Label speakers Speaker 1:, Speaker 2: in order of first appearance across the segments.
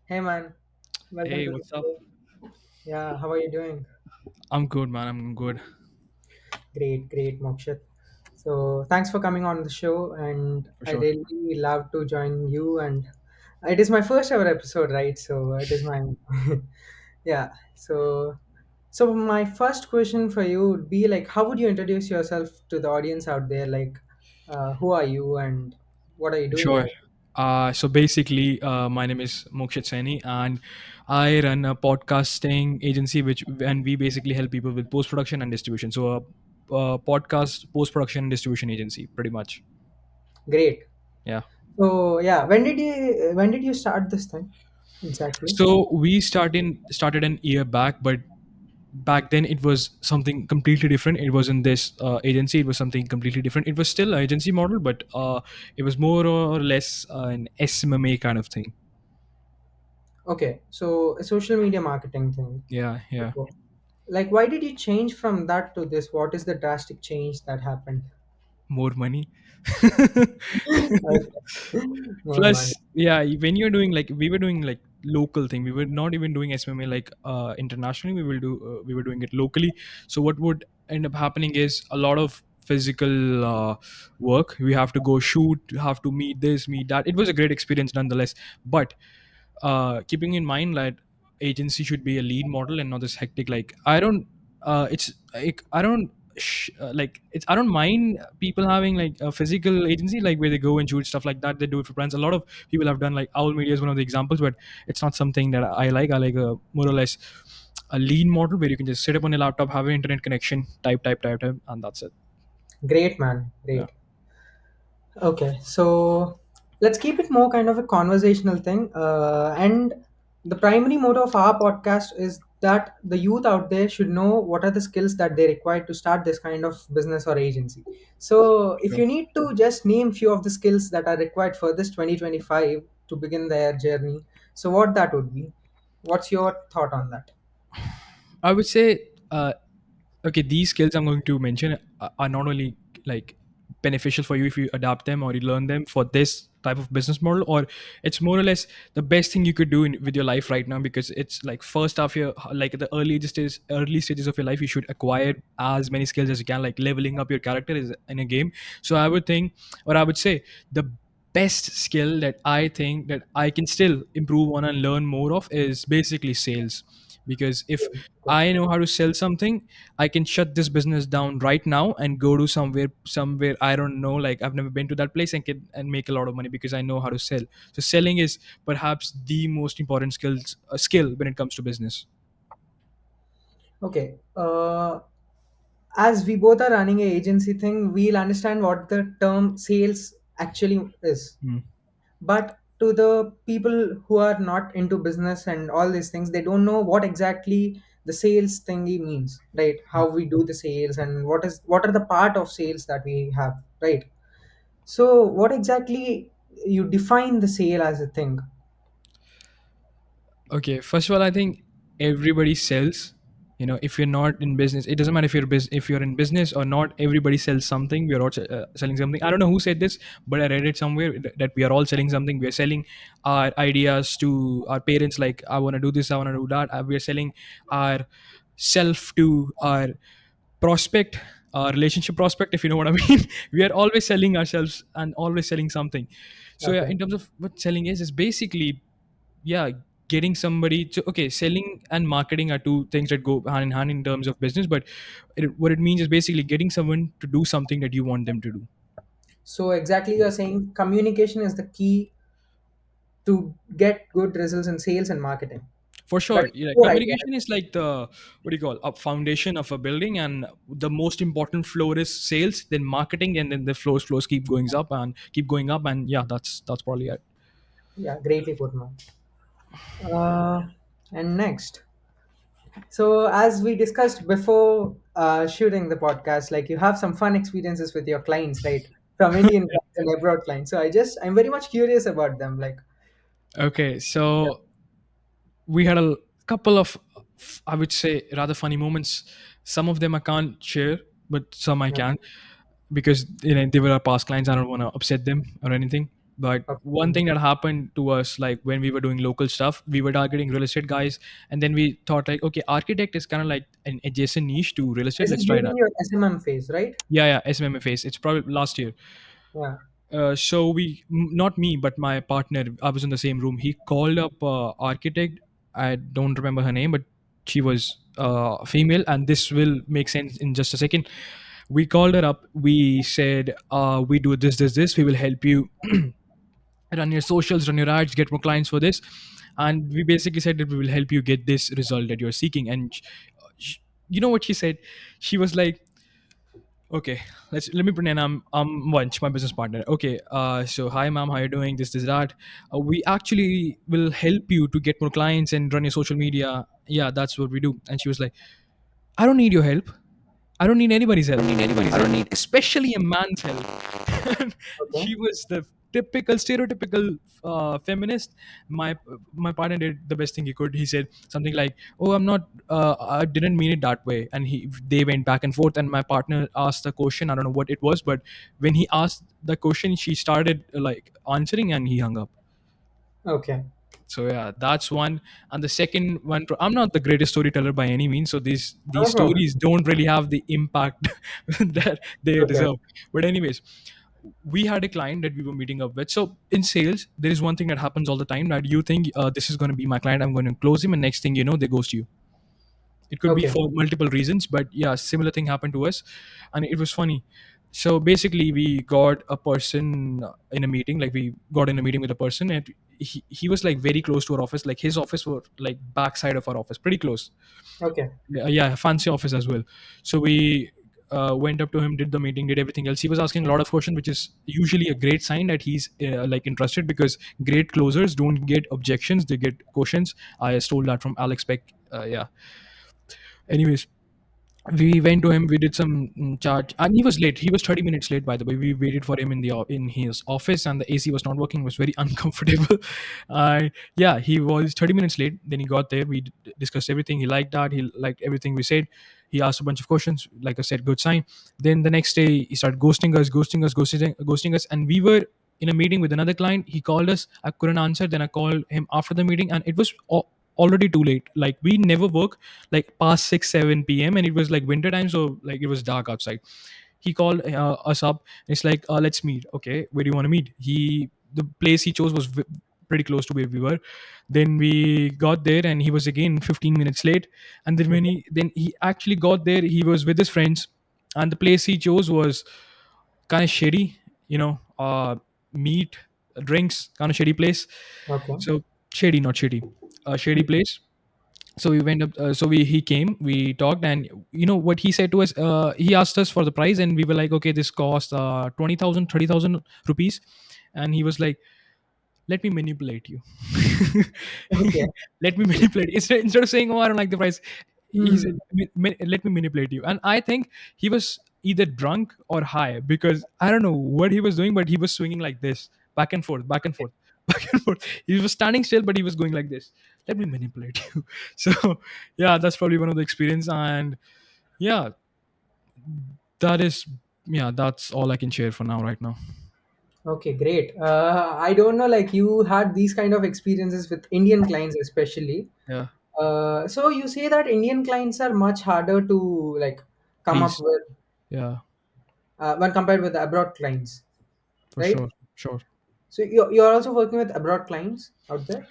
Speaker 1: Hey man, welcome
Speaker 2: Hey,
Speaker 1: to the
Speaker 2: what's up?
Speaker 1: show. Yeah, how are you doing?
Speaker 2: I'm good, man. I'm good.
Speaker 1: Great, great, Mokshit. So thanks for coming on the show, and
Speaker 2: For
Speaker 1: I
Speaker 2: sure.
Speaker 1: really love to join you. And it is my first ever episode, right? So it is my yeah. So my first question for you would be like, how would you introduce yourself to the audience out there? Like, who are you and what are you
Speaker 2: For
Speaker 1: doing
Speaker 2: sure.
Speaker 1: right?
Speaker 2: So basically, my name is Mokshit Saini, and I run a podcasting agency, and we basically help people with post production and distribution. So, a podcast post production and distribution agency, pretty much.
Speaker 1: Great.
Speaker 2: Yeah.
Speaker 1: So yeah, when did you start this thing exactly?
Speaker 2: So we started an year back, but back then it was something completely different. It wasn't this agency. It was something completely different. It was still an agency model, but it was more or less an SMMA kind of thing.
Speaker 1: Okay, so a social media marketing thing.
Speaker 2: Yeah, yeah.
Speaker 1: Okay. Like, why did you change from that to this? What is the drastic change that happened?
Speaker 2: More money.
Speaker 1: Okay. More money.
Speaker 2: Plus, yeah, when you're doing like we were doing like local thing, we were not even doing SMA like internationally. We were doing it locally. So what would end up happening is a lot of physical work. We have to go shoot, have to meet this, meet that. It was a great experience nonetheless. But keeping in mind that agency should be a lead model and not this hectic, like I don't it's like I don't like it's I don't mind people having like a physical agency, like where they go and shoot stuff like that. They do it for brands. A lot of people have done, like Owl Media is one of the examples, but it's not something that I like a more or less a lean model where you can just sit up on your laptop, have an internet connection, type, and that's it.
Speaker 1: Great, man.
Speaker 2: Yeah.
Speaker 1: Great. Okay, so let's keep it more kind of a conversational thing. And the primary motto of our podcast is that the youth out there should know what are the skills that they require to start this kind of business or agency. So, if
Speaker 2: Sure.
Speaker 1: you need to just name few of the skills that are required for this 2025 to begin their journey, so what that would be? What's your thought on that?
Speaker 2: I would say, okay, these skills I'm going to mention are not only like beneficial for you if you adapt them or you learn them for this type of business model, or it's more or less the best thing you could do with your life right now, because it's like first half your like the early stages of your life, you should acquire as many skills as you can, like leveling up your character is in a game. So I would think, or I would say, the best skill that I think that I can still improve on and learn more of is basically sales. Because if I know how to sell something, I can shut this business down right now and go to somewhere I don't know, like I've never been to that place, and can and make a lot of money because I know how to sell. So selling is perhaps the most important skill when it comes to business.
Speaker 1: Okay. As we both are running a agency thing, we'll understand what the term sales actually is.
Speaker 2: Hmm.
Speaker 1: But to the people who are not into business and all these things, they don't know what exactly the sales thingy means, right? How we do the sales and what are the part of sales that we have, right? So what exactly you define the sale as a thing?
Speaker 2: Okay, first of all, I think everybody sells. If you're not in business, it doesn't matter if you're in business or not. Everybody sells something. We're all selling something. I don't know who said this, but I read it somewhere that we are all selling something. We are selling our ideas to our parents, like I want to do this, I want to do that. We are selling our self to our prospect, our relationship prospect, if you know what I mean. We are always selling ourselves and always selling something. So yeah,
Speaker 1: Okay.
Speaker 2: in terms of what selling is basically, yeah, getting somebody to, okay, selling and marketing are two things that go hand in hand in terms of business, but what it means is basically getting someone to do something that you want them to do.
Speaker 1: So exactly you're saying communication is the key to get good results in sales and marketing.
Speaker 2: For
Speaker 1: That
Speaker 2: sure,
Speaker 1: is
Speaker 2: yeah,
Speaker 1: the core idea.
Speaker 2: communication is like the, what do you call, a foundation of a building, and the most important floor is sales, then marketing, and then the floors keep going up, and yeah, that's probably it.
Speaker 1: Yeah, greatly put, man. Uh, and next, so as we discussed before shooting the podcast, like you have some fun experiences with your clients, right? From Indian clients and abroad clients. So I'm very much curious about them. Like,
Speaker 2: Okay,
Speaker 1: yeah,
Speaker 2: so we had a couple of, I would say, rather funny moments. Some of them I can't share, but some I
Speaker 1: yeah.
Speaker 2: can, because they were our past clients. I don't want to upset them or anything. But one
Speaker 1: Okay.
Speaker 2: thing that happened to us, like when we were doing local stuff, we were targeting real estate guys, and then we thought like, okay, architect is kind of like an adjacent niche to real estate.
Speaker 1: This
Speaker 2: Let's
Speaker 1: is
Speaker 2: try that.
Speaker 1: during your SMM phase, right?
Speaker 2: Yeah, yeah, SMMA phase. It's probably last year.
Speaker 1: Yeah.
Speaker 2: So not me, but my partner. I was in the same room. He called up architect. I don't remember her name, but she was female, and this will make sense in just a second. We called her up. We said, "We do this, this, this. We will help you run your socials, run your ads, get more clients for this." And we basically said that we will help you get this result that you're seeking. And sh you know what she said? She was like, okay, let me pretend I'm Vanch, my business partner. Okay, so hi ma'am, how you doing? This that. We actually will help you to get more clients and run your social media. Yeah, that's what we do. And she was like, I don't need your help. I don't need anybody's help. I don't need especially a man's help. And
Speaker 1: Okay.
Speaker 2: she was the typical stereotypical feminist. My partner did the best thing he could. He said something like, "Oh, I'm not. I didn't mean it that way." And they went back and forth. And my partner asked the question. I don't know what it was, but when he asked the question, she started like answering, and he hung up.
Speaker 1: Okay.
Speaker 2: So yeah, that's one. And the second one, I'm not the greatest storyteller by any means, so these
Speaker 1: No problem.
Speaker 2: stories don't really have the impact that they
Speaker 1: Okay.
Speaker 2: deserve. But anyways, we had a client that we were meeting up with. So in sales, there is one thing that happens all the time, that you think this is going to be my client, I'm going to close him, and next thing you know, they ghost you. It could be
Speaker 1: Okay.
Speaker 2: for multiple reasons, but yeah, similar thing happened to us, and it was funny. So basically, we got a person in a meeting. Like we got in a meeting with a person, and he was like very close to our office. Like his office were like backside of our office, pretty close.
Speaker 1: Okay.
Speaker 2: Yeah, yeah, fancy office as well. So we went up to him, did the meeting, did everything else. He was asking a lot of questions, which is usually a great sign that he's like interested, because great closers don't get objections, they get questions. I stole that from Alex Beck. Yeah. Anyways, we went to him, we did some chat, and he was late. He was 30 minutes late, by the way. We waited for him in in his office, and the AC was not working. It was very uncomfortable. Yeah, he was 30 minutes late. Then he got there, we discussed everything. He liked that, he liked everything we said. He asked a bunch of questions, like I said, good sign. Then the next day he started ghosting us, and we were in a meeting with another client. He called us, I couldn't answer. Then I called him after the meeting, and it was already too late. Like we never work like past 6 7 p.m, and it was like winter time, so like it was dark outside. He called us up. It's like, let's meet. Okay, where do you want to meet? The place he chose was pretty close to where we were. Then we got there, and he was again 15 minutes late. And then
Speaker 1: Okay.
Speaker 2: then he actually got there, he was with his friends, and the place he chose was kind of shitty, you know, meat, drinks, kind of shitty place.
Speaker 1: Okay.
Speaker 2: So shady, not shitty, a shady place. So we went up, so we he came, we talked, and you know what he said to us? He asked us for the price, and we were like, okay, this cost 20,000, 30,000 rupees. And he was like, let me manipulate you.
Speaker 1: Okay.
Speaker 2: Let me manipulate. Instead of saying, oh, I don't like the price, he said,
Speaker 1: Hmm.
Speaker 2: let me manipulate you. And I think he was either drunk or high, because I don't know what he was doing, but he was swinging like this, back and forth, back and forth, back and forth. He was standing still, but he was going like this. Let me manipulate you. So yeah, that's probably one of the experience. And yeah, that is, yeah, that's all I can share for now, right now.
Speaker 1: Okay, great. I don't know, like you had these kind of experiences with Indian clients, especially.
Speaker 2: Yeah,
Speaker 1: So you say that Indian clients are much harder to like come up
Speaker 2: please.
Speaker 1: with
Speaker 2: Yeah,
Speaker 1: when compared with the abroad clients,
Speaker 2: for
Speaker 1: right?
Speaker 2: sure, sure.
Speaker 1: So you're also working with abroad clients out there.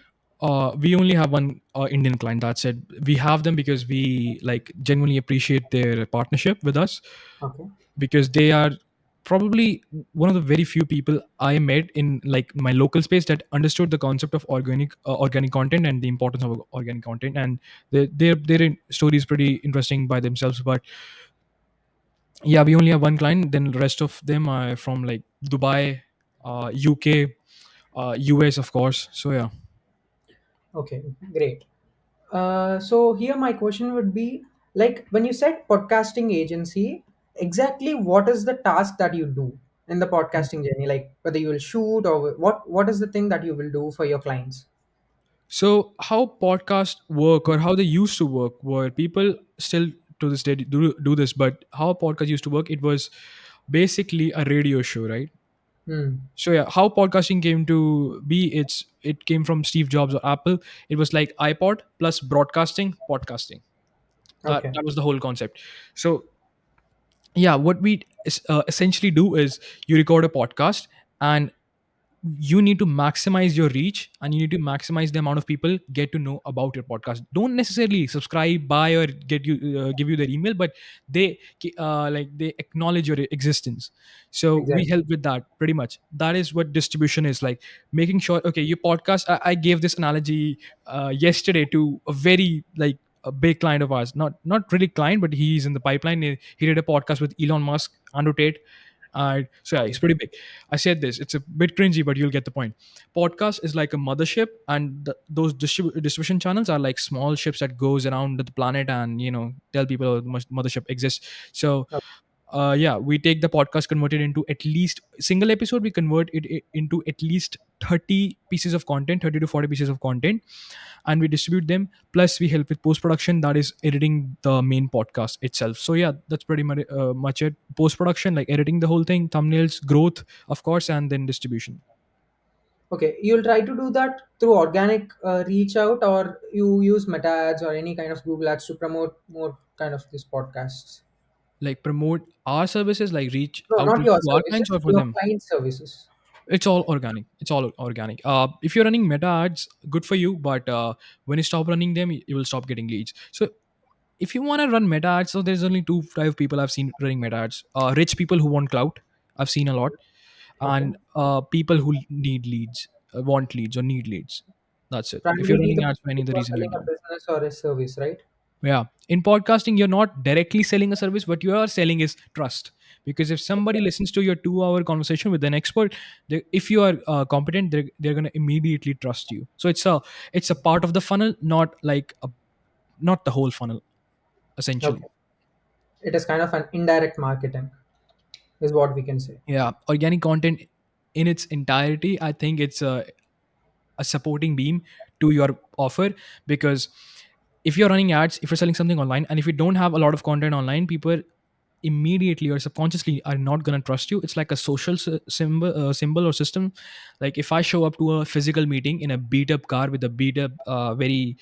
Speaker 2: We only have one Indian client. That's it. We have them because we like genuinely appreciate their partnership with us,
Speaker 1: Okay.
Speaker 2: because they are probably one of the very few people I met in like my local space that understood the concept of organic content and the importance of organic content. And their story is pretty interesting by themselves. But yeah, we only have one client. Then the rest of them are from like Dubai, UK, US, of course. So yeah.
Speaker 1: Okay, great. So here my question would be, like when you said podcasting agency, exactly what is the task that you do in the podcasting journey? Like whether you will shoot or what is the thing that you will do for your clients?
Speaker 2: So, how podcasts work, or how they used to work, where people still to this day do this, but how a podcast used to work, it was basically a radio show, right?
Speaker 1: Hmm.
Speaker 2: So yeah, how podcasting came to be, it came from Steve Jobs or Apple. It was like iPod plus broadcasting, podcasting. that
Speaker 1: Okay.
Speaker 2: that was the whole concept. So yeah, what we essentially do is you record a podcast, and you need to maximize your reach, and you need to maximize the amount of people get to know about your podcast. Don't necessarily subscribe, buy, or get you give you their email, but they they acknowledge your existence. So we
Speaker 1: Exactly.
Speaker 2: help with that. Pretty much that is what distribution is like. Making sure, okay, your podcast, I gave this analogy yesterday to a very like a big client of ours, not really client, but he's in the pipeline. He did a podcast with Elon Musk, Andrew Tate. So yeah,
Speaker 1: Okay.
Speaker 2: it's pretty big. I said this. It's a bit cringy, but you'll get the point. Podcast is like a mothership, and those distribution channels are like small ships that goes around the planet and tell people the mothership exists. So
Speaker 1: Okay.
Speaker 2: yeah, we take the podcast, convert it into at least single episode. We convert it into at least 30 pieces of content, 30 to 40 pieces of content, and we distribute them. Plus, we help with post production, that is editing the main podcast itself. So yeah, that's pretty much it. Post production, like editing the whole thing, thumbnails, growth, of course, and then distribution.
Speaker 1: Okay. You'll try to do that through organic reach out, or you use Meta ads or any kind of Google ads to promote more kind of these podcasts.
Speaker 2: Like promote our services, like reach
Speaker 1: No, not
Speaker 2: outreach
Speaker 1: your
Speaker 2: to our clients, or
Speaker 1: services,
Speaker 2: for
Speaker 1: your
Speaker 2: them.
Speaker 1: client services.
Speaker 2: It's all organic. It's all organic. If you're running meta ads, good for you, but when you stop running them, you will stop getting leads. So if you want to run meta ads, so there's only two type of people I've seen running meta ads. Rich people who want clout, I've seen a lot.
Speaker 1: Okay.
Speaker 2: And people who need leads, want leads or need leads. That's it. If you're
Speaker 1: Primarily the
Speaker 2: running ads for
Speaker 1: people
Speaker 2: any other
Speaker 1: who are
Speaker 2: reason, you're
Speaker 1: selling a
Speaker 2: done.
Speaker 1: business or a service, right?
Speaker 2: Yeah. In podcasting, you're not directly selling a service. What you are selling is trust. Because if somebody
Speaker 1: Exactly.
Speaker 2: listens to your 2 hour conversation with an expert, if you are competent, they're going to immediately trust you. So it's a part of the funnel, not the whole funnel, essentially.
Speaker 1: Okay. It is kind of an indirect marketing, is what we can say.
Speaker 2: Yeah. Organic content in its entirety, I think it's a supporting beam to your offer. Because if you're running ads, if you're selling something online, and if you don't have a lot of content online, people immediately or subconsciously are not going to trust you. It's like a social symbol or system. Like if I show up to a physical meeting in a beat up car with a beat up very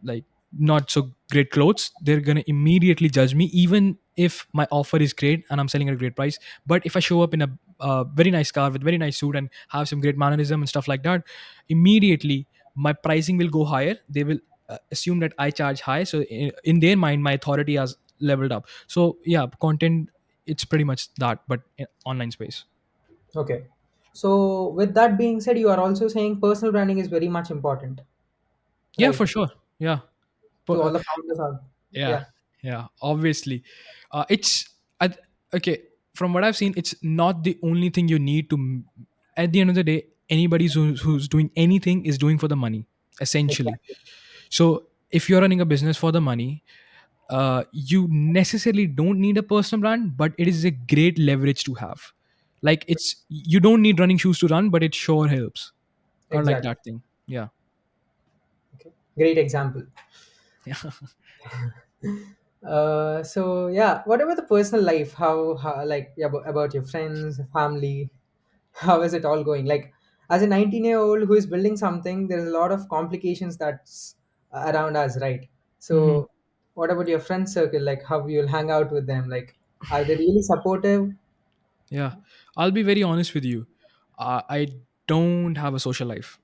Speaker 2: like not so great clothes, they're going to immediately judge me, even if my offer is great and I'm selling at a great price. But if I show up in a very nice car with very nice suit and have some great mannerism and stuff like that, immediately my pricing will go higher. They will assume that I charge high, so in their mind my authority has leveled up. So yeah, content, it's pretty much that, but in online space.
Speaker 1: Okay. So with that being said, you are also saying personal branding is very much important,
Speaker 2: Yeah,
Speaker 1: right?
Speaker 2: for sure. Yeah.
Speaker 1: To
Speaker 2: But
Speaker 1: all the founders are.
Speaker 2: yeah,
Speaker 1: Yeah.
Speaker 2: yeah, obviously. It's okay. From what I've seen, it's not the only thing you need to. At the end of the day, anybody who's doing anything is doing for the money, essentially.
Speaker 1: Exactly.
Speaker 2: So if you're running a business for the money, you necessarily don't need a personal brand, but it is a great leverage to have. Like you don't need running shoes to run, but it sure helps. Kind of like
Speaker 1: Exactly.
Speaker 2: that thing. Yeah.
Speaker 1: Okay. Great example.
Speaker 2: Yeah.
Speaker 1: So yeah, what about the personal life? How like yeah, about your friends, family? How is it all going? Like as a 19-year-old who is building something, there's a lot of complications that's around us, right?
Speaker 2: Hmm.
Speaker 1: So what about your friend circle? Like how you'll hang out with them? Like are they really supportive?
Speaker 2: Yeah. I'll be very honest with you. I don't have a social life.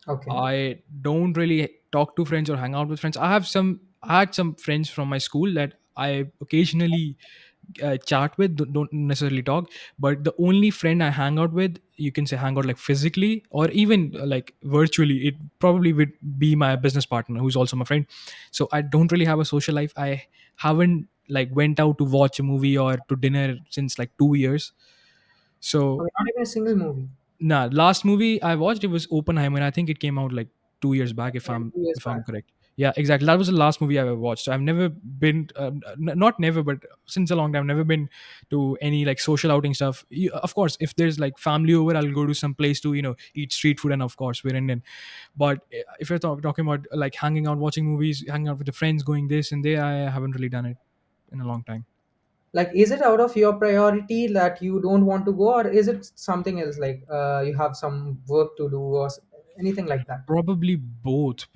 Speaker 1: Okay.
Speaker 2: I don't really talk to friends or hang out with friends. I had some friends from my school that I occasionally chat with, don't necessarily talk. But the only friend I hang out with, you can say hang out like physically or even like virtually, it probably would be my business partner who's also my friend. So I don't really have a social life. I haven't like went out to watch a movie or to dinner since like 2 years. So
Speaker 1: Okay, not even a single movie.
Speaker 2: nah, last movie I watched, it was Oppenheimer. I think it came out like 2 years back,
Speaker 1: Yeah, 2 years
Speaker 2: if I'm
Speaker 1: back.
Speaker 2: correct. Yeah, exactly. That was the last movie I ever watched. So I've never been, not never, but since a long time, I've never been to any like social outing stuff. Of course, if there's like family over, I'll go to some place to eat street food, and of course we're Indian. But if you're talking about like hanging out, watching movies, hanging out with the friends, going this and there, I haven't really done it in a long time.
Speaker 1: Like, is it out of your priority that you don't want to go, or is it something else, like you have some work to do, or anything like that?
Speaker 2: Probably both.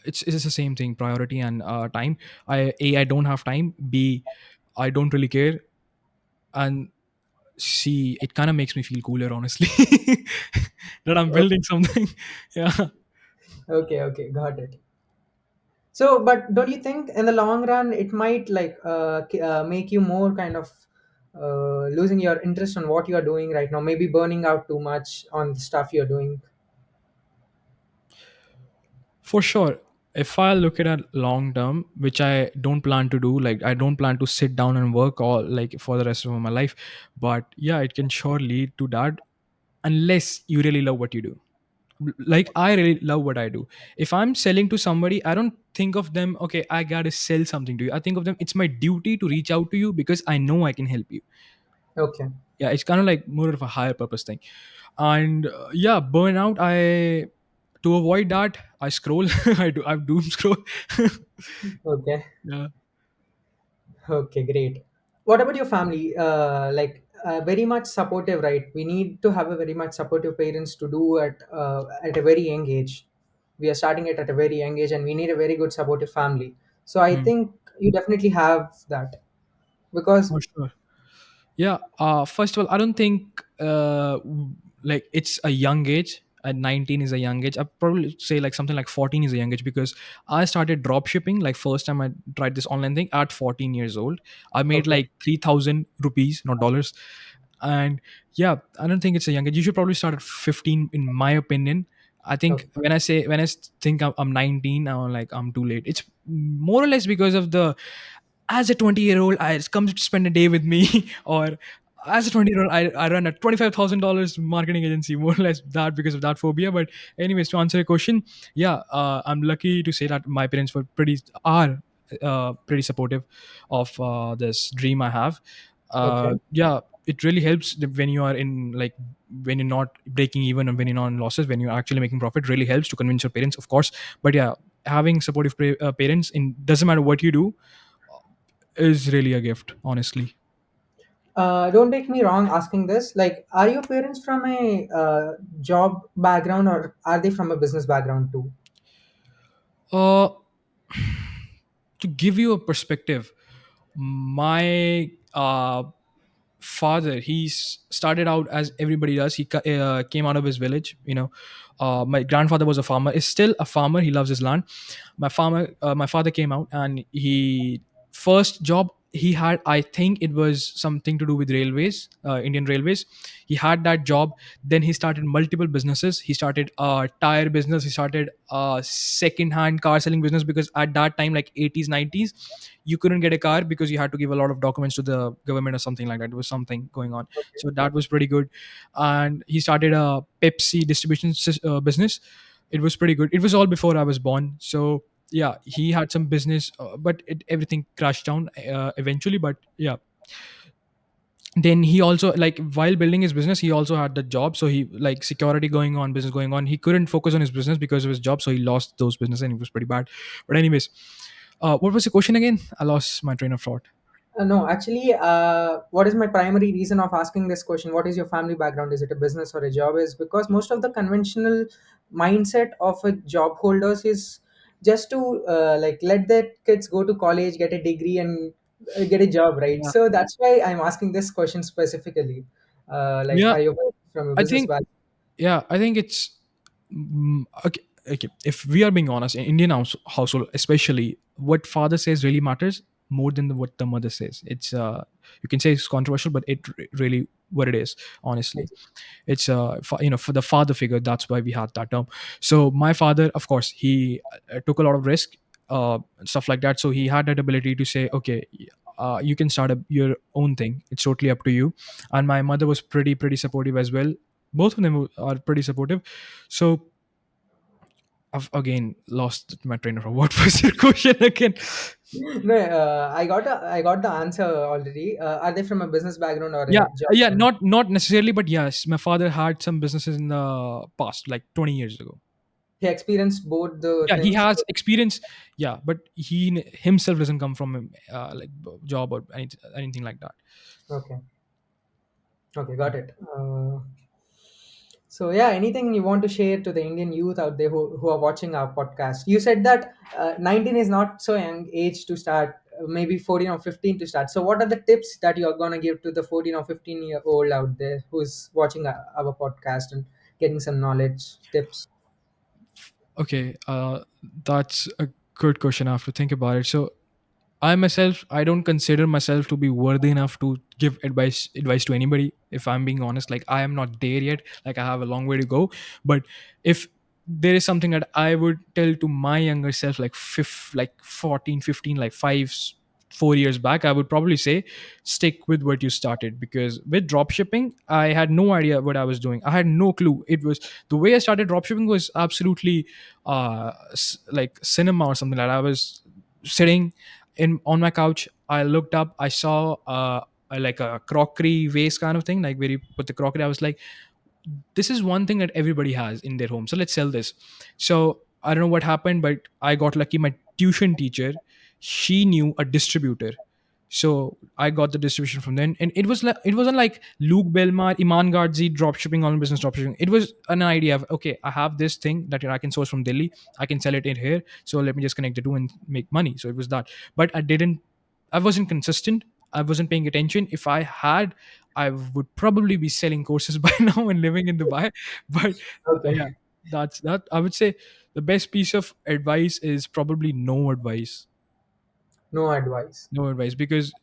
Speaker 2: It's the same thing, priority and time. I don't have time. B, I don't really care. And C, it kind of makes me feel cooler, honestly, that I'm building something. Yeah.
Speaker 1: Okay, okay, got it. So, but don't you think in the long run it might like make you more kind of losing your interest on what you are doing right now? Maybe burning out too much on the stuff you're doing.
Speaker 2: For sure. If I look at it long term, which I don't plan to do, like I don't plan to sit down and work all like for the rest of my life. But yeah, it can sure lead to that unless you really love what you do. Like I really love what I do. If I'm selling to somebody, I don't think of them, okay, I gotta sell something to you. I think of them, it's my duty to reach out to you because I know I can help you.
Speaker 1: Okay.
Speaker 2: Yeah, it's kind of like more of a higher purpose thing. And yeah, burnout, I, to avoid that, I scroll. I've doom scroll.
Speaker 1: Okay.
Speaker 2: Yeah.
Speaker 1: Okay, great. What about your family? Like, very much supportive, right? We need to have a very much supportive parents to do at a very young age. We are starting it at a very young age, and we need a very good supportive family. So I
Speaker 2: Hmm.
Speaker 1: think you definitely have that, because
Speaker 2: For sure. Yeah. First of all, I don't think like it's a young age. At 19 is a young age. I probably say like something like 14 is a young age because I started drop shipping. Like first time I tried this online thing at 14 years old. I made
Speaker 1: okay,
Speaker 2: like 3,000 rupees, not dollars. And yeah, I don't think it's a young age. You should probably start at 15, in my opinion. I think
Speaker 1: okay,
Speaker 2: when I think I'm 19, I'm like I'm too late. It's more or less because of the, as a 20-year-old, I come to spend a day with me, or as a 20-year-old, I run a $25,000 marketing agency, more or less that because of that phobia. But anyways, to answer your question, yeah, I'm lucky to say that my parents are pretty supportive of this dream I have.
Speaker 1: okay.
Speaker 2: Yeah, it really helps when you are in like, when you're not breaking even and when you're not in losses, when you're actually making profit, really helps to convince your parents, of course. But yeah, having supportive parents, in doesn't matter what you do, is really a gift, honestly.
Speaker 1: Don't take me wrong asking this. Like, are your parents from a job background, or are they from a business background too?
Speaker 2: Uh, to give you a perspective, my father, started out as everybody does. He came out of his village. My grandfather was a farmer. Is still a farmer. He loves his land. My father came out, and he, first job he had, I think it was something to do with railways, Indian railways. He had that job. Then he started multiple businesses. He started a tire business. He started a second hand car selling business, because at that time, like 80s 90s, you couldn't get a car because you had to give a lot of documents to the government or something like that. There was something going on. So that was pretty good. And he started a Pepsi distribution business. It was pretty good. It was all before I was born. So yeah, he had some business, but everything crashed down eventually. But yeah, then he also, like, while building his business, he also had the job. So he, like, security going on, business going on, he couldn't focus on his business because of his job, so he lost those business, and it was pretty bad. But anyways, what was the question again? I lost my train of thought.
Speaker 1: No, actually, what is my primary reason of asking this question? What is your family background? Is it a business or a job? Is because most of the conventional mindset of a job holders is just to like let their kids go to college, get a degree, and get a job, right?
Speaker 2: Yeah.
Speaker 1: So that's why I'm asking this question specifically. Like,
Speaker 2: Yeah,
Speaker 1: are you from a
Speaker 2: I
Speaker 1: business
Speaker 2: think,
Speaker 1: background?
Speaker 2: yeah, I think it's, okay. Okay, if we are being honest, in Indian household especially, what father says really matters more than what the mother says. It's you can say it's controversial, but really what it is, honestly. It's for the father figure, that's why we had that term. So my father, of course, he took a lot of risk, stuff like that. So he had that ability to say, okay, you can start your own thing, it's totally up to you. And my mother was pretty supportive as well. Both of them are pretty supportive. So I've again lost my train of thought. What was your question again?
Speaker 1: No, I got the answer already. Are they from a business background or
Speaker 2: Yeah,
Speaker 1: a job
Speaker 2: yeah,
Speaker 1: background?
Speaker 2: not necessarily, but yes, my father had some businesses in the past, like 20 years ago.
Speaker 1: He experienced both the
Speaker 2: Yeah, he
Speaker 1: things.
Speaker 2: has experience. Yeah, but he himself doesn't come from like job or anything like that.
Speaker 1: Okay. Okay, got it. So yeah, anything you want to share to the Indian youth out there who are watching our podcast? You said that 19 is not so young age to start, maybe 14 or 15 to start. So what are the tips that you are going to give to the 14 or 15-year-old out there who's watching our podcast and getting some knowledge tips?
Speaker 2: Okay, that's a good question. I have to think about it. So I myself, I don't consider myself to be worthy enough to give advice to anybody. If I'm being honest, like I am not there yet. Like I have a long way to go. But if there is something that I would tell to my younger self, like 14, 15, like 4 years back, I would probably say stick with what you started, because with drop shipping, I had no idea what I was doing. I had no clue. It was the way I started drop shipping was absolutely like cinema or something like that. I was sitting in on my couch. I looked up, I saw like a crockery vase kind of thing, like where you put the crockery. I was like, this is one thing that everybody has in their home, so let's sell this. So I don't know what happened, but I got lucky. My tuition teacher, she knew a distributor, so I got the distribution from then. And it was like, it wasn't like Luke Belmar, Iman Gardzi drop shipping, online business drop shipping. It was an idea of, okay, I have this thing that I can source from Delhi, I can sell it in here, so let me just connect the two and make money. So it was that. But I wasn't consistent, I wasn't paying attention. If I had, I would probably be selling courses by now and living in Dubai. But
Speaker 1: Okay.
Speaker 2: yeah, that's that. I would say the best piece of advice is probably no advice.
Speaker 1: No advice.
Speaker 2: No advice, because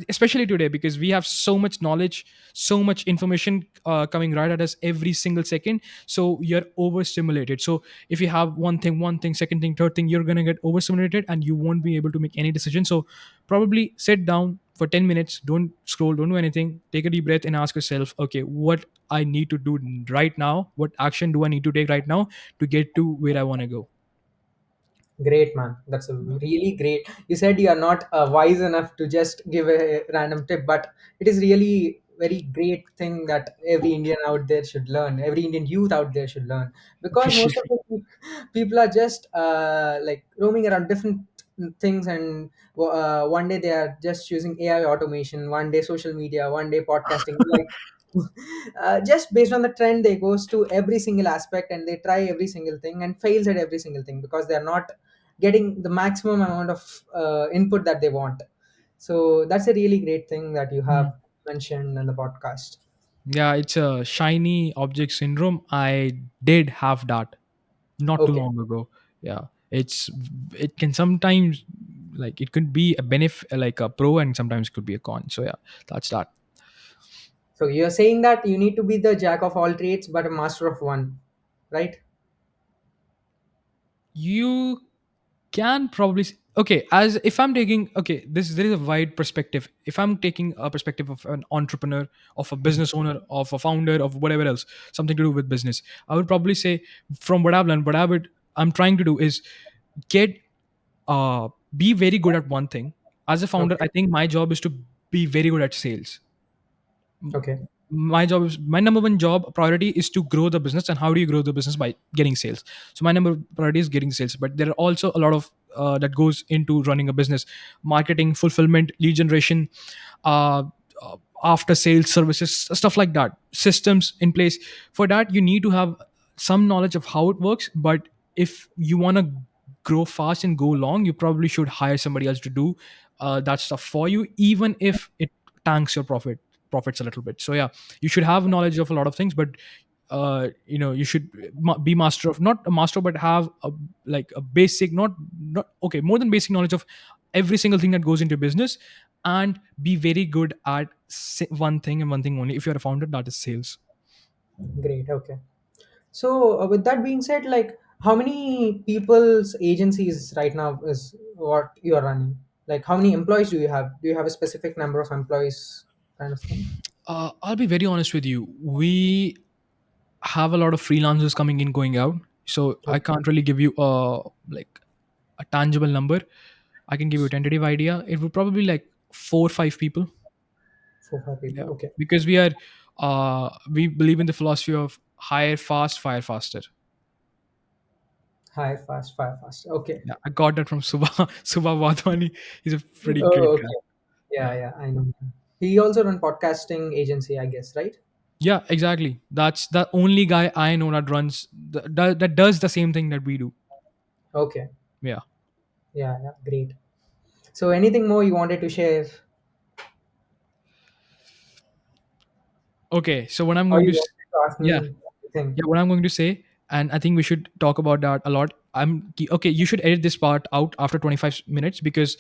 Speaker 2: especially today, because we have so much knowledge, so much information coming right at us every single second. So you're overstimulated. So if you have one thing, second thing, third thing, you're gonna get overstimulated and you won't be able to make any decision. So probably sit down for 10 minutes, don't scroll, don't do anything, take a deep breath and ask yourself, okay, what I need to do right now, what action do I need to take right now to get to where I want to go.
Speaker 1: Great, man. That's a really great. You said you are not wise enough to just give a random tip, but it is really very great thing that every Indian out there should learn. Every Indian youth out there should learn, because most
Speaker 2: Appreciate
Speaker 1: of
Speaker 2: it.
Speaker 1: the people are just like roaming around different things, and one day they are just using AI automation, one day social media, one day podcasting. Like just based on the trend, they goes to every single aspect and they try every single thing and fails at every single thing because they are not getting the maximum amount of input that they want. So that's a really great thing that you have mentioned in the podcast.
Speaker 2: Yeah, it's a shiny object syndrome. I did have that not too
Speaker 1: Okay,
Speaker 2: long ago. Yeah, it can sometimes, like it could be a benefit, like a pro, and sometimes it could be a con. So yeah, that's that.
Speaker 1: so you're saying that you need to be the jack of all trades but a master of one, right?
Speaker 2: You can probably okay, as if I'm taking, okay, this there is a wide perspective. If I'm taking a perspective of an entrepreneur, of a
Speaker 1: Mhm.
Speaker 2: business owner, of a founder, of whatever else, something to do with business, I would probably say, from what I've learned, I'm trying to do is get uh, be very good at one thing. As a founder,
Speaker 1: Okay.
Speaker 2: I think my job is to be very good at sales.
Speaker 1: Okay.
Speaker 2: My number one job priority is to grow the business. And how do you grow the business? By getting sales. So my number priority is getting sales, but there are also a lot of that goes into running a business: marketing, fulfillment, lead generation, uh, after sales services, stuff like that, systems in place. For that, you need to have some knowledge of how it works. But if you want to grow fast and go long, you probably should hire somebody else to do that stuff for you, even if it tanks your profits a little bit. So yeah, you should have knowledge of a lot of things, but you should be master of, not a master, but have a, like a basic, not okay, more than basic knowledge of every single thing that goes into business, and be very good at one thing and one thing only. If you're a founder, that is sales.
Speaker 1: Great. Okay. So with that being said, like how many people's agencies right now is what you are running? Like how many employees do you have? Do you have a specific number of employees kind of thing?
Speaker 2: I'll be very honest with you. We have a lot of freelancers coming in, going out. So I
Speaker 1: Okay.
Speaker 2: can't really give you like a tangible number. I can give you a tentative idea. It would probably like 4 or 5 people.
Speaker 1: 4 5 people.
Speaker 2: Yeah,
Speaker 1: Okay.
Speaker 2: because we believe in the philosophy of hire fast, fire faster.
Speaker 1: High fast, fire fast. Okay.
Speaker 2: Yeah, I got that from Subha Subha Wadhwani. He's a pretty great
Speaker 1: Oh,
Speaker 2: guy.
Speaker 1: okay. Yeah,
Speaker 2: Yeah.
Speaker 1: yeah, I know. He also run podcasting agency, I guess, right?
Speaker 2: Yeah, exactly. That's the only guy I know that runs that does the same thing that we do.
Speaker 1: Okay.
Speaker 2: Yeah.
Speaker 1: Yeah, yeah, great. So, anything more you wanted to share,
Speaker 2: Okay. So what I'm
Speaker 1: or
Speaker 2: going to
Speaker 1: you wanted to ask
Speaker 2: yeah,
Speaker 1: me anything?
Speaker 2: yeah, what I'm going to say, and I think we should talk about that a lot. Okay. You should edit this part out after 25 minutes, because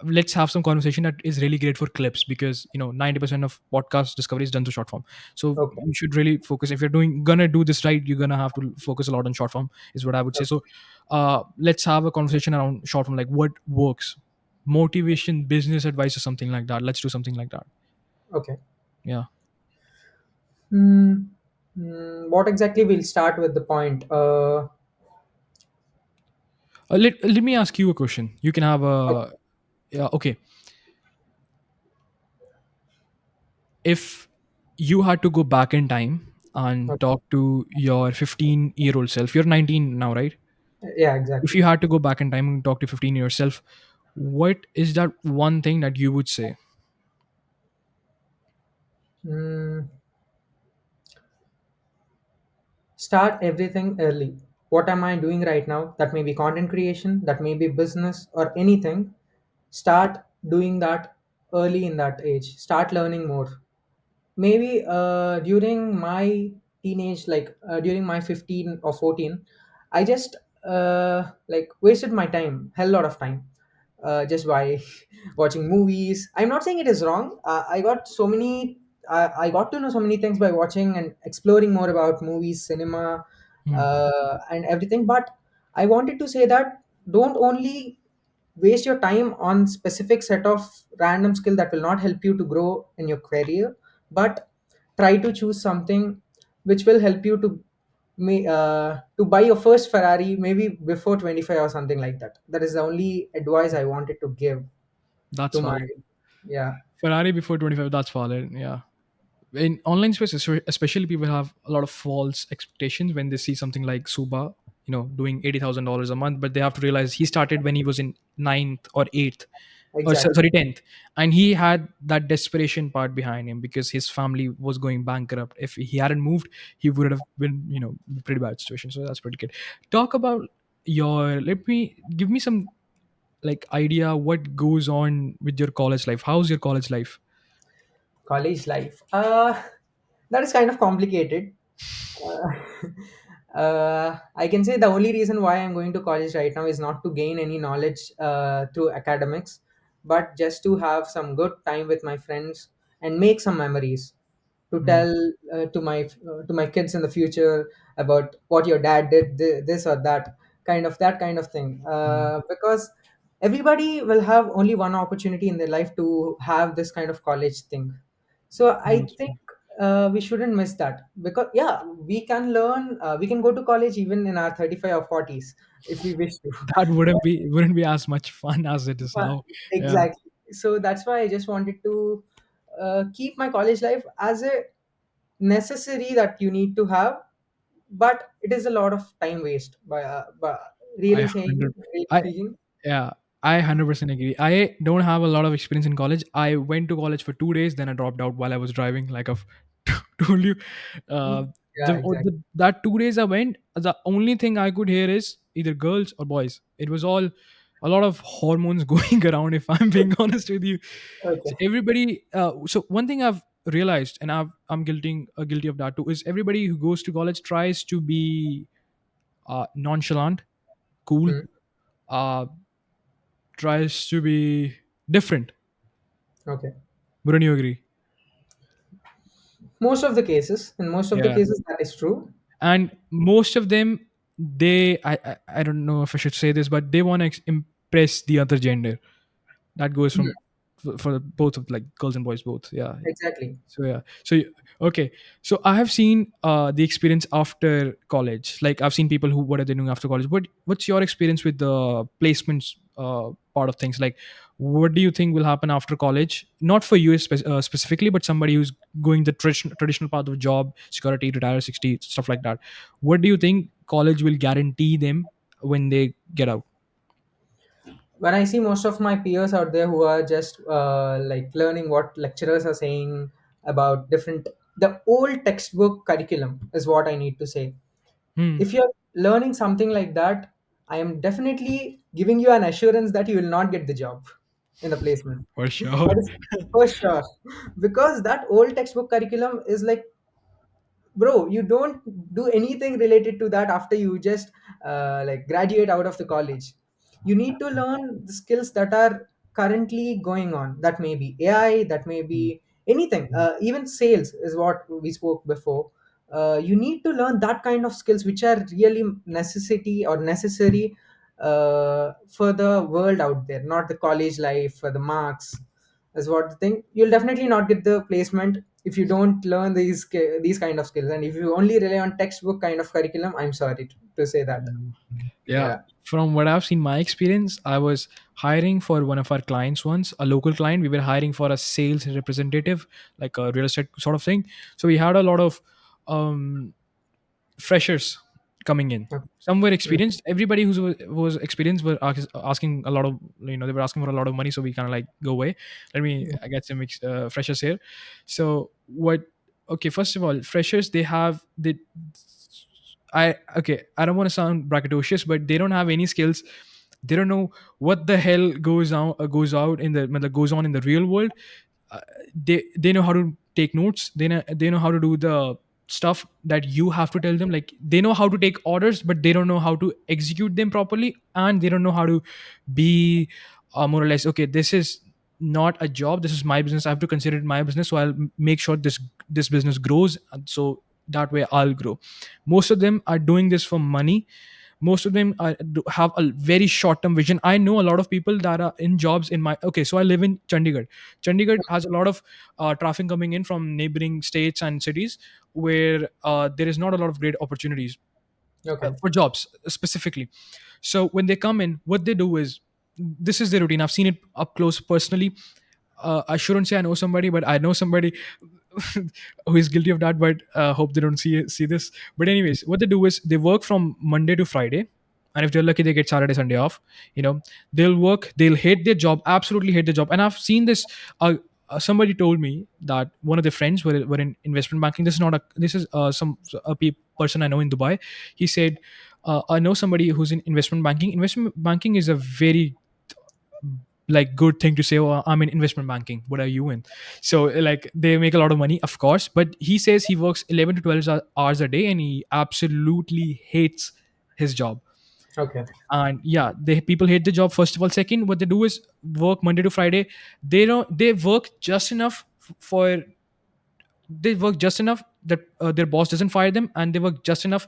Speaker 2: let's have some conversation that is really great for clips, because 90% of podcast discovery is done through short form. So
Speaker 1: Okay.
Speaker 2: you should really focus. If you're doing gonna do this right, you're gonna have to focus a lot on short form, is what I would say.
Speaker 1: Okay.
Speaker 2: So let's have a conversation around short form, like what works, motivation, business advice, or something like that. Let's do something like that.
Speaker 1: Okay.
Speaker 2: Yeah.
Speaker 1: Hmm. What exactly? We'll start with the point.
Speaker 2: Let me ask you a question. You can have
Speaker 1: Okay.
Speaker 2: a yeah. Okay. If you had to go back in time and
Speaker 1: Okay.
Speaker 2: talk to your 15-year-old self, you're 19 now, right?
Speaker 1: Yeah,
Speaker 2: If
Speaker 1: exactly.
Speaker 2: you had to go back in time and talk to 15-year self, what is that one thing that you would say?
Speaker 1: Hmm. Start everything early. What am I doing right now? That may be content creation, that may be business or anything. Start doing that early in that age. Start learning more. Maybe during my teenage, like during my 15 or 14, I just like wasted my time, hell lot of time, just by watching movies. I'm not saying it is wrong. I got so many I got to know so many things by watching and exploring more about movies, cinema,
Speaker 2: Hmm.
Speaker 1: and everything. But I wanted to say that don't only waste your time on specific set of random skill that will not help you to grow in your career, but try to choose something which will help you to buy your first Ferrari maybe before 25 or something like that. That is the only advice I wanted to give
Speaker 2: That's
Speaker 1: to my,
Speaker 2: valid.
Speaker 1: yeah.
Speaker 2: Ferrari before 25, that's valid. Yeah. In online spaces, especially, people have a lot of false expectations when they see something like Suba, doing $80,000 a month, but they have to realize he started when he was in ninth or eighth, or
Speaker 1: Exactly.
Speaker 2: sorry, 10th, and he had that desperation part behind him because his family was going bankrupt. If he hadn't moved, he would have been, pretty bad situation. So that's pretty good. Talk about let me give me some like idea what goes on with your college life. How's your college life?
Speaker 1: College life, that is kind of complicated. I can say the only reason why I'm going to college right now is not to gain any knowledge through academics, but just to have some good time with my friends and make some memories to
Speaker 2: Hmm.
Speaker 1: tell to my kids in the future about what your dad did, this or that kind of thing.
Speaker 2: Hmm.
Speaker 1: Because everybody will have only one opportunity in their life to have this kind of college thing. So I
Speaker 2: That's
Speaker 1: think
Speaker 2: true.
Speaker 1: we shouldn't miss that, because yeah, we can learn, we can go to college even in our 35 or 40s if we wish to.
Speaker 2: That wouldn't be as much fun as it is
Speaker 1: But
Speaker 2: now. Yeah,
Speaker 1: exactly, so that's why I just wanted to keep my college life as a necessary that you need to have, but it is a lot of time waste by
Speaker 2: I
Speaker 1: really saying,
Speaker 2: hundred.
Speaker 1: really
Speaker 2: I
Speaker 1: speaking.
Speaker 2: Yeah, I 100% agree. I don't have a lot of experience in college. I went to college for 2 days, then I dropped out while I was driving. Like I've told you, uh,
Speaker 1: Yeah, exactly.
Speaker 2: that 2 days I went, the only thing I could hear is either girls or boys. It was all a lot of hormones going around. If I'm being honest with you, so
Speaker 1: Okay.
Speaker 2: everybody. So one thing I've realized, and I'm guilty of that too, is everybody who goes to college tries to be nonchalant, cool,
Speaker 1: Hmm.
Speaker 2: uh, tries to be different.
Speaker 1: Okay.
Speaker 2: Wouldn't you agree?
Speaker 1: Most of the cases, in most of the
Speaker 2: Yeah.
Speaker 1: cases, that is true.
Speaker 2: And most of them, I don't know if I should say this, but they want to impress the other gender. That goes
Speaker 1: Hmm.
Speaker 2: from for both of like girls and boys both. Yeah.
Speaker 1: Exactly.
Speaker 2: So yeah. Okay. So I have seen the experience after college. Like I've seen people who what are they doing after college. What's your experience with the placements part of things? Like what do you think will happen after college? Not for you specifically, but somebody who's going the traditional path of job, security, retire 60, stuff like that. What do you think college will guarantee them? when they get out.
Speaker 1: When I see most of my peers out there who are just like learning what lecturers are saying about different, the old textbook curriculum is what I need to say.
Speaker 2: Hmm.
Speaker 1: If you're learning something like that, I am definitely giving you an assurance that you will not get the job in the placement.
Speaker 2: For sure.
Speaker 1: That is for sure. Because that old textbook curriculum is like, bro, you don't do anything related to that after you just like graduate out of the college. You need to learn the skills that are currently going on. That may be AI, that may
Speaker 2: Hmm.
Speaker 1: be anything, even sales is what we spoke before. You need to learn that kind of skills which are really necessity or necessary for the world out there, not the college life for the marks. Is what the thing. You'll definitely not get the placement if you don't learn these kind of skills, and if you only rely on textbook kind of curriculum. I'm sorry to say that.
Speaker 2: Yeah,
Speaker 1: Yeah.
Speaker 2: from what I've seen, my experience, I was hiring for one of our clients once, a local client. We were hiring for a sales representative, like a real estate sort of thing. So we had a lot of um, freshers coming in.
Speaker 1: Okay.
Speaker 2: Some were
Speaker 1: Mm.
Speaker 2: experienced. Everybody who was experienced were asking a lot of, they were asking for a lot of money. So we kind of like, go away. Let me I get some freshers here. So what? Okay, first of all, freshers, they have the. I okay. I don't want to sound braggadocious, but they don't have any skills. They don't know what the hell goes out in the goes on in the real world. uh, they know how to take notes. They know how to do the stuff that you have to tell them. Like, they know how to take orders, but they don't know how to execute them properly, and they don't know how to be more or less, okay, this is not a job, this is my business, I have to consider it my business, so I'll make sure this business grows, and so that way I'll grow. Most of them are doing this for money. Most of them have a very short term vision. I know a lot of people that are in jobs in my, okay, so I live in Chandigarh. Chandigarh has a lot of traffic coming in from neighboring states and cities, where there is not a lot of great opportunities
Speaker 1: Okay.
Speaker 2: for jobs specifically. So when they come in, what they do is, this is their routine. I've seen it up close personally. I shouldn't say I know somebody, but I know somebody who is guilty of that. But hope they don't see this. But anyways, what they do is they work from Monday to Friday, and if they're lucky, they get Saturday, Sunday off. You know, they'll work. They'll hate their job, absolutely hate their job. And I've seen this. Somebody told me that one of their friends were in investment banking. This is not a. This is some a person I know in Dubai. He said, I know somebody who's in investment banking. Investment banking is a very like good thing to say, oh, I'm in investment banking, what are you in? So like, they make a lot of money, of course, but he says he works 11 to 12 hours a day, and he absolutely hates his job.
Speaker 1: Okay.
Speaker 2: And yeah, they people hate the job, first of all. Second, what they do is work Monday to Friday. They work just enough for they work just enough that their boss doesn't fire them, and they work just enough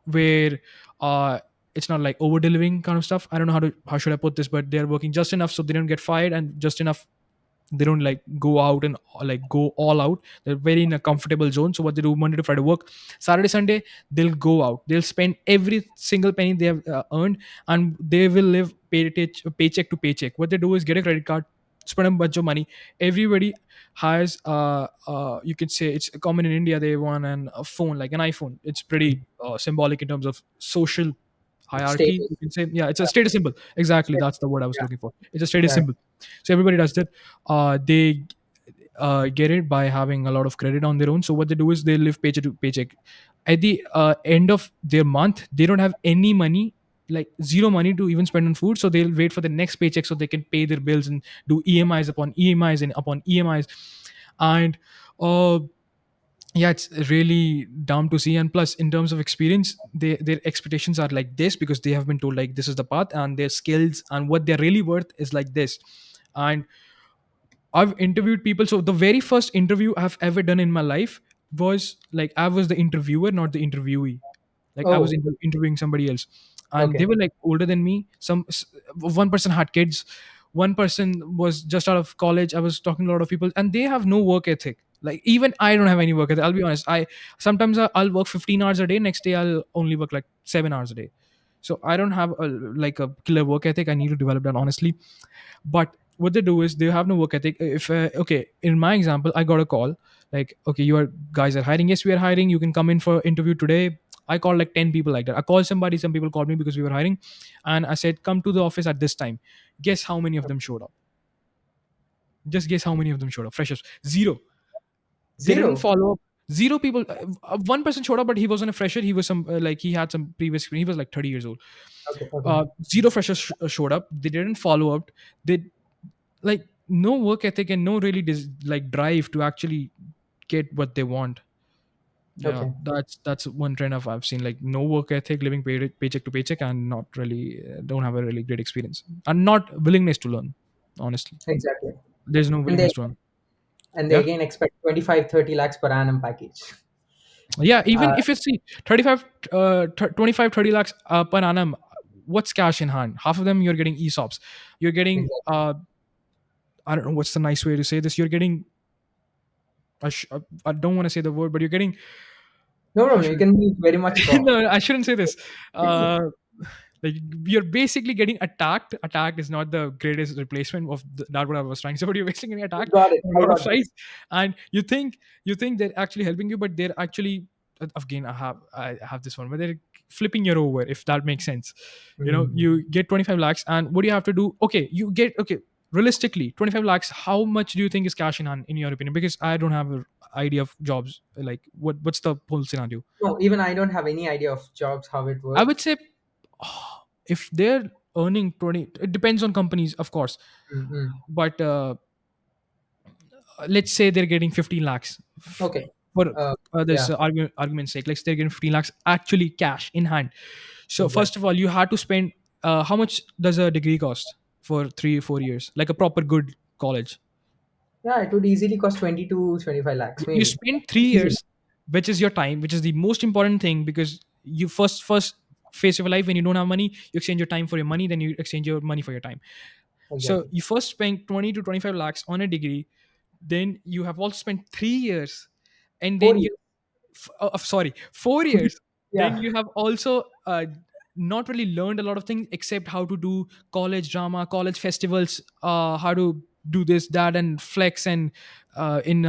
Speaker 2: where uh it's not like over delivering kind of stuff. I don't know how should I put this, but they're working just enough so they don't get fired, and just enough they don't like go out and like go all out. They're very in a comfortable zone. So what they do, Monday to Friday work, Saturday Sunday they'll go out, they'll spend every single penny they have earned, and they will live paycheck to paycheck. What they do is get a credit card, spend a bunch of money. Everybody has you could say it's common in India, they want a phone, like an iPhone. It's pretty symbolic in terms of social hierarchy, you
Speaker 1: Status.
Speaker 2: can say. Yeah, it's a
Speaker 1: Yeah.
Speaker 2: status symbol. Exactly,
Speaker 1: Status.
Speaker 2: that's the word I was
Speaker 1: Yeah.
Speaker 2: looking for. It's a status
Speaker 1: Yeah.
Speaker 2: symbol. So everybody does that. They get it by having a lot of credit on their own. So what they do is they live paycheck to paycheck. At the end of their month, they don't have any money, like zero money to even spend on food. So they'll wait for the next paycheck so they can pay their bills and do EMIs upon EMIs and upon EMIs. And uh, yeah, it's really dumb to see. And plus, in terms of experience, their expectations are like this, because they have been told like this is the path, and their skills and what they're really worth is like this. And I've interviewed people. So the very first interview I've ever done in my life was like, I was the interviewer, not the interviewee. Like, I was
Speaker 1: Oh.
Speaker 2: interviewing somebody else, and they
Speaker 1: Okay.
Speaker 2: were like older than me. One person had kids, one person was just out of college. I was talking to a lot of people, and they have no work ethic. Like, even I don't have any work ethic. I'll be honest. I sometimes I'll work 15 hours a day. Next day I'll only work like 7 hours a day. So I don't have like a killer work ethic. I need to develop that, honestly. But what they do is they have no work ethic. If okay, in my example, I got a call like, okay, you are guys are hiring. Yes, we are hiring. You can come in for interview today. I called like 10 people like that. I called somebody, some people called me because we were hiring, and I said, come to the office at this time. Guess how many of them showed up? Just guess how many of them showed up? Freshers. Zero. They didn't
Speaker 1: Zero.
Speaker 2: follow up. Zero people. One person showed up, but he wasn't a fresher. He was some like he had some previous. He was like 30 years old.
Speaker 1: Okay. Okay.
Speaker 2: Zero freshers showed up. They didn't follow up. They like no work ethic and no really like drive to actually get what they want. Yeah,
Speaker 1: Okay.
Speaker 2: that's one trend I've seen. Like no work ethic, living paycheck to paycheck, and not really don't have a really great experience, and not willingness to learn. Honestly,
Speaker 1: Exactly.
Speaker 2: there's no
Speaker 1: And they
Speaker 2: willingness to learn.
Speaker 1: and they
Speaker 2: Yeah,
Speaker 1: again expect 25, 30 lakhs per annum package.
Speaker 2: yeah. Even
Speaker 1: Uh,
Speaker 2: if you see 35, 25, 30 lakhs per annum, what's cash in hand? Half of them you're getting ESOPs. You're getting
Speaker 1: exactly.
Speaker 2: I don't know what's the nice way to say this. You're getting I don't want to say the word, but you're getting
Speaker 1: No
Speaker 2: how
Speaker 1: problem. You
Speaker 2: should
Speaker 1: can be very much raw.
Speaker 2: no, I shouldn't say this. Uh, like you're basically getting attacked. Attacked is not the greatest replacement of that what I was trying to say, but you're basically getting
Speaker 1: You
Speaker 2: attacked
Speaker 1: got it.
Speaker 2: from a
Speaker 1: I
Speaker 2: lot of
Speaker 1: got it.
Speaker 2: sides, and you think they're actually helping you, but they're actually again I have this one, but they're flipping you over if that makes sense.
Speaker 1: Mm.
Speaker 2: You get 25 lakhs, and what do you have to do? Okay, you get okay. Realistically, 25 lakhs. How much do you think is cash in hand, in your opinion? Because I don't have an idea of jobs. Like, what's the whole scenario?
Speaker 1: No, even I don't have any idea of jobs, how it
Speaker 2: I would
Speaker 1: works.
Speaker 2: say if they're earning 20, it depends on companies, of course,
Speaker 1: Mm-hmm.
Speaker 2: but let's say they're getting 15 lakhs
Speaker 1: Okay.
Speaker 2: for this
Speaker 1: Yeah,
Speaker 2: argument's sake. Let's say they're getting 15 lakhs actually cash in hand. So first
Speaker 1: exactly.
Speaker 2: of all, you had to spend how much does a degree cost for 3 or 4 years, like a proper good college?
Speaker 1: Yeah, it would easily cost 20 to 25 lakhs,
Speaker 2: You
Speaker 1: maybe.
Speaker 2: spend three
Speaker 1: Easily.
Speaker 2: years which is your time, which is the most important thing, because you first phase of your life, when you don't have money, you exchange your time for your money, then you exchange your money for your time. So
Speaker 1: Exactly.
Speaker 2: you first spend 20 to 25 lakhs on a degree, then you have also spent 3 years, and then
Speaker 1: 4 years.
Speaker 2: sorry, 4 years. Then
Speaker 1: Yeah,
Speaker 2: you have also not really learned a lot of things except how to do college drama, college festivals, how to do this, that, and flex. And in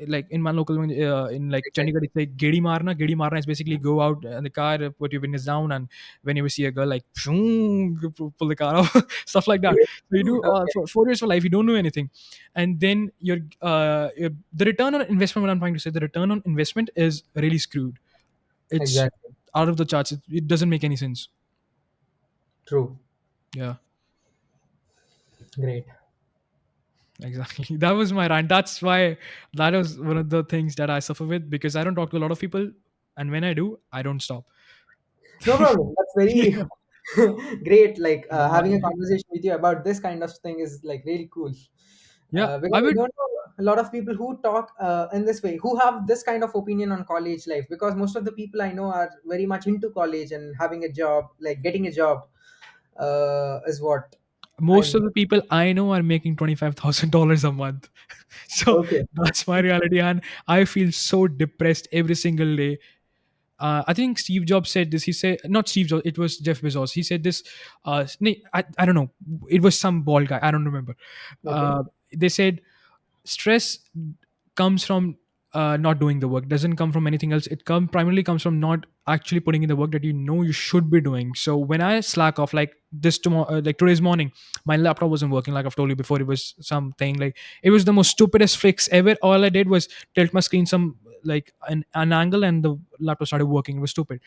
Speaker 2: like in my local in like
Speaker 1: exactly.
Speaker 2: Chandigarh, it's like gedi marna. Gedi marna is basically go out in the car, put your windows down, and whenever you see a girl, like pull the car off, stuff like that. So you do
Speaker 1: Okay,
Speaker 2: for 4 years of life, you don't know anything, and then the return on investment. What I'm trying to say, the return on investment is really screwed. It's
Speaker 1: exactly.
Speaker 2: out of the charts. It doesn't make any sense.
Speaker 1: True.
Speaker 2: Yeah,
Speaker 1: Great.
Speaker 2: exactly. That was my rant. That's why that was one of the things that I suffer with, because I don't talk to a lot of people, and when I do, I don't stop.
Speaker 1: No problem. That's very
Speaker 2: Yeah.
Speaker 1: great. Like having a
Speaker 2: Uh,
Speaker 1: conversation with you about this kind of thing is like really cool.
Speaker 2: yeah,
Speaker 1: Because
Speaker 2: I
Speaker 1: I
Speaker 2: would.
Speaker 1: don't know a lot of people who talk in this way, who have this kind of opinion on college life. Because most of the people I know are very much into college and having a job, like getting a job, is what
Speaker 2: Most
Speaker 1: I'm.
Speaker 2: of the people I know are making $25,000 a month. So
Speaker 1: Okay.
Speaker 2: that's my reality, and I feel so depressed every single day. I think Steve Jobs said this. He said, not Steve Jobs, it was Jeff Bezos. He said this. I don't know. It was some bald guy. I don't remember.
Speaker 1: Okay.
Speaker 2: They said stress comes from not doing the work. Doesn't come from anything else. It primarily comes from not actually putting in the work that you know you should be doing. So when I slack off, like this tomorrow, like today's morning, my laptop wasn't working. Like I've told you before, it was something like it was the most stupidest fix ever. All I did was tilt my screen some like an angle, and the laptop started working. It was stupid.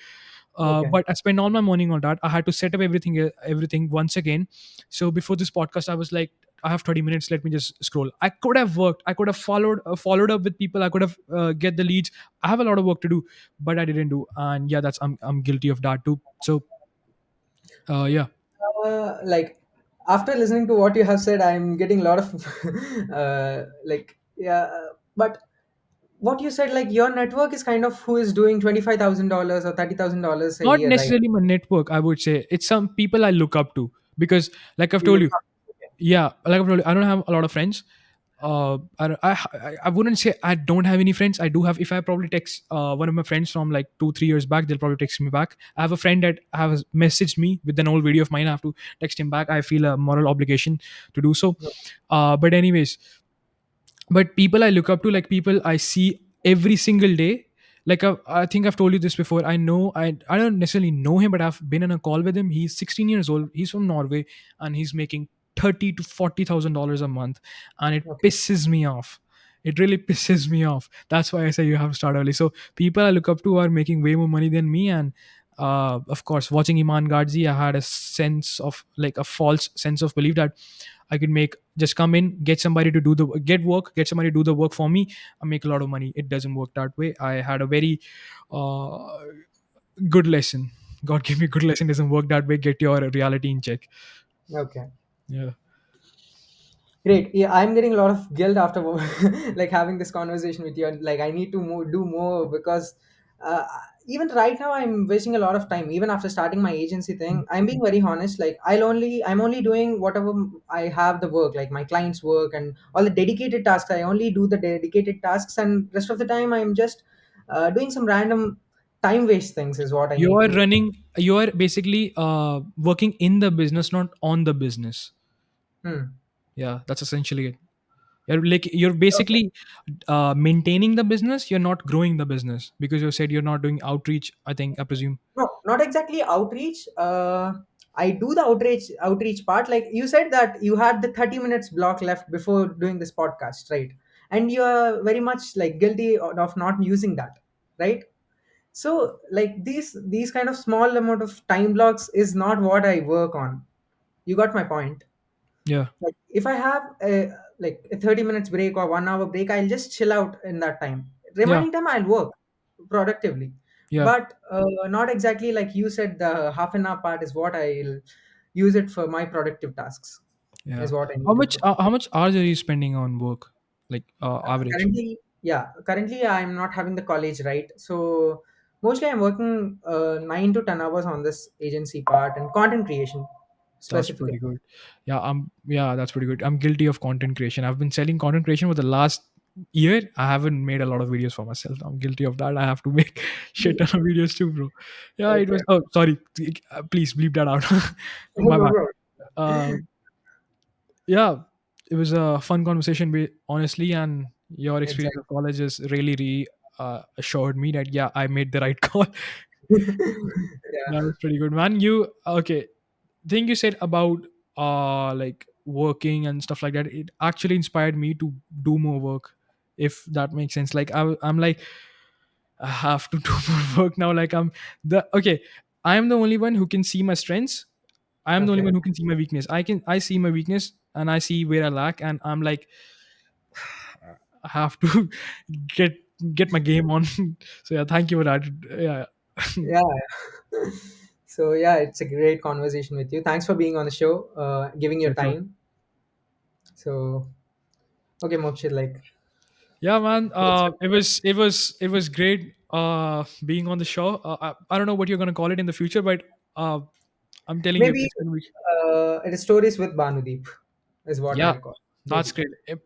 Speaker 1: Okay.
Speaker 2: But I spent all my morning on that. I had to set up everything once again. So before this podcast, I was like, I have 30 minutes. Let me just scroll. I could have worked. I could have followed up with people. I could have get the leads. I have a lot of work to do, but I didn't do. And yeah, I'm guilty of that too. So yeah,
Speaker 1: Like after listening to what you have said, I'm getting a lot of like yeah. But what you said, like your network is kind of who is doing $25,000 or $30,000 a
Speaker 2: not
Speaker 1: year, right?
Speaker 2: necessarily my network. I would say it's some people I look up to, because, like I've
Speaker 1: You
Speaker 2: told
Speaker 1: look
Speaker 2: you,
Speaker 1: up. Okay.
Speaker 2: yeah, like I've told you, I don't have a lot of friends. I wouldn't say I don't have any friends. I do have. If I probably text one of my friends from like 2 3 years back, they'll probably text me back. I have a friend that has messaged me with an old video of mine. I have to text him back. I feel a moral obligation to do so. But anyways, but people I look up to, like people I see every single day, Like I think I've told you this before. I don't necessarily know him, but I've been in a call with him. He's 16 years old. He's from Norway, and he's making 30 to 40 thousand dollars a month, and it
Speaker 1: Okay.
Speaker 2: pisses me off. It really pisses me off. That's why I say you have to start early. So people I look up to are making way more money than me, and of course, watching Iman Gadzi, I had a sense of like a false sense of belief that I could make just come in, get somebody to do the get work, get somebody to do the work for me, and make a lot of money. It doesn't work that way. I had a very uh, good lesson. God gave me a good lesson. Doesn't work that way. Get your reality in check.
Speaker 1: Okay.
Speaker 2: Yeah.
Speaker 1: Great. Yeah, I'm getting a lot of guilt after like having this conversation with you. And like, I need to do more because uh, even right now, I'm wasting a lot of time. Even after starting my agency thing, I'm being very honest. Like, I'm only doing whatever I have the work, like my clients' work and all the dedicated tasks. I only do the dedicated tasks, and rest of the time, I'm just doing some random time waste things. Is what I
Speaker 2: You
Speaker 1: need
Speaker 2: are
Speaker 1: to.
Speaker 2: running. You are basically working in the business, not on the business.
Speaker 1: Hmm.
Speaker 2: Yeah, that's essentially it. You're
Speaker 1: Okay.
Speaker 2: basically maintaining the business. You're not growing the business because you said you're not doing outreach. I think I presume.
Speaker 1: No, not exactly outreach. I do the outreach part. Like you said that you had the 30 minutes block left before doing this podcast, right? And you are very much like guilty of not using that, right? So like these kind of small amount of time blocks is not what I work on. You got my point.
Speaker 2: Yeah.
Speaker 1: Like if I have a 30 minutes break or 1 hour break, I'll just chill out in that time.
Speaker 2: Yeah.
Speaker 1: Remaining time I'll work productively,
Speaker 2: Yeah.
Speaker 1: but not exactly like you said. The half an hour part is what I'll use it for my productive tasks,
Speaker 2: Yeah.
Speaker 1: is what I need to do.
Speaker 2: How much hours are you spending on work? Like average.
Speaker 1: Currently I'm not having the college, right? So mostly I'm working 9 to 10 hours on this agency part and content creation
Speaker 2: That's
Speaker 1: specifically.
Speaker 2: pretty good. Yeah, that's pretty good. I'm guilty of content creation. I've been selling content creation for the last year. I haven't made a lot of videos for myself. I'm guilty of that. I have to make shit ton of videos too, bro. Yeah, it
Speaker 1: Okay.
Speaker 2: was. Oh, sorry. Please bleep that out.
Speaker 1: No
Speaker 2: My bad.
Speaker 1: problem.
Speaker 2: Uh, yeah, it was a fun conversation, honestly, and your experience
Speaker 1: Exactly.
Speaker 2: of college has really assured me that yeah, I made the right call.
Speaker 1: Yeah.
Speaker 2: That was pretty good, man. You okay? Thing you said about like working and stuff like that, it actually inspired me to do more work, if that makes sense. Like I'm like I have to do more work now. Like I am the only one who can see my strengths. I am the only
Speaker 1: Okay.
Speaker 2: one who can see my weakness. I see my weakness and I see where I lack, and I'm like I have to get get my game on. So yeah, thank you for that. Yeah.
Speaker 1: Yeah. So yeah, it's a great conversation with you. Thanks for being on the show, giving your
Speaker 2: For sure.
Speaker 1: time. So okay, Mokshit, like
Speaker 2: Yeah, man.
Speaker 1: let's
Speaker 2: It was great being on the show. I don't know what you're gonna call it in the future, but uh, I'm telling you,
Speaker 1: maybe
Speaker 2: it's gonna be.
Speaker 1: it is stories with Bhanu Deep is what
Speaker 2: Yeah,
Speaker 1: I'll call.
Speaker 2: that's
Speaker 1: Maybe.
Speaker 2: great.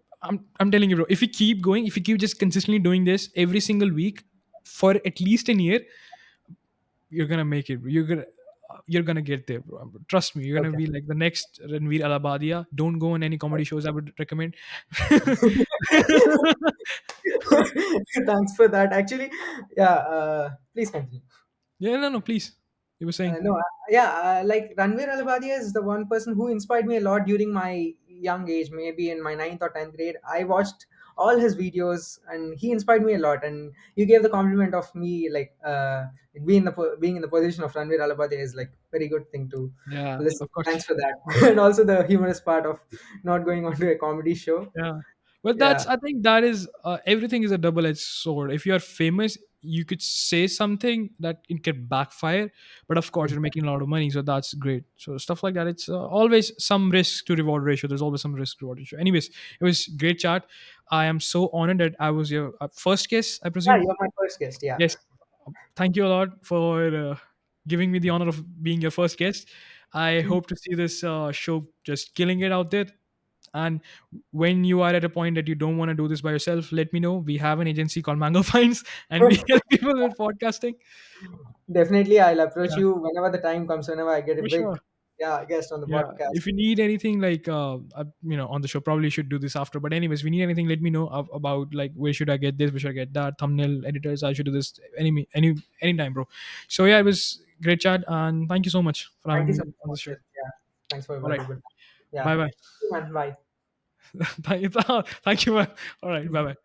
Speaker 2: I'm telling you, bro. If we keep going, if we keep just consistently doing this every single week for at least a year, you're gonna make it. You're gonna get there, bro. Trust me. You're gonna
Speaker 1: Okay.
Speaker 2: be like the next Ranveer Alabadia. Don't go on any comedy shows. I would recommend.
Speaker 1: Thanks for that. Actually, yeah. Please continue.
Speaker 2: Yeah, no, no, please. You were saying.
Speaker 1: No, yeah, like Ranveer Albadia is the one person who inspired me a lot during my young age, maybe in my ninth or 10th grade. I watched all his videos and he inspired me a lot. And you gave the compliment of me, like, being in the position of Ranveer Albadia is like very good thing to
Speaker 2: Yeah,
Speaker 1: listen.
Speaker 2: of course.
Speaker 1: Thanks for that. And also the humorous part of not going on to a comedy show.
Speaker 2: Yeah. But
Speaker 1: Yeah.
Speaker 2: that's I think that is everything is a double-edged sword. If you're famous, you could say something that it can backfire, but of course you're making a lot of money, so that's great. So stuff like that, it's always some risk to reward ratio. There's always some risk to reward ratio. Anyways, it was great chat. I am so honored that I was your first guest, I
Speaker 1: Yeah,
Speaker 2: presume.
Speaker 1: you're my first guest. Yeah.
Speaker 2: Yes. Thank you a lot for giving me the honor of being your first guest. I hope to see this show just killing it out there. And when you are at a point that you don't want to do this by yourself, let me know. We have an agency called Mango Finds, and we help people with podcasting.
Speaker 1: Definitely, I'll approach
Speaker 2: Yeah,
Speaker 1: you whenever the time comes, whenever I get
Speaker 2: for
Speaker 1: it big.
Speaker 2: sure.
Speaker 1: Yeah, guest on the
Speaker 2: Yeah,
Speaker 1: podcast.
Speaker 2: if you need anything like on the show, probably should do this after. But anyways, if you need anything, let me know about like where should I get this, where should I get that, thumbnail editors. I should do this anytime, bro. So yeah, it was great chat, and thank you so much for
Speaker 1: Thank
Speaker 2: having
Speaker 1: you so
Speaker 2: me on the
Speaker 1: much,
Speaker 2: show.
Speaker 1: Mokshit. Yeah, thanks for your
Speaker 2: All right,
Speaker 1: valuable time. Yeah,
Speaker 2: bye bye.
Speaker 1: man, bye.
Speaker 2: Thank you, man. All right, bye bye.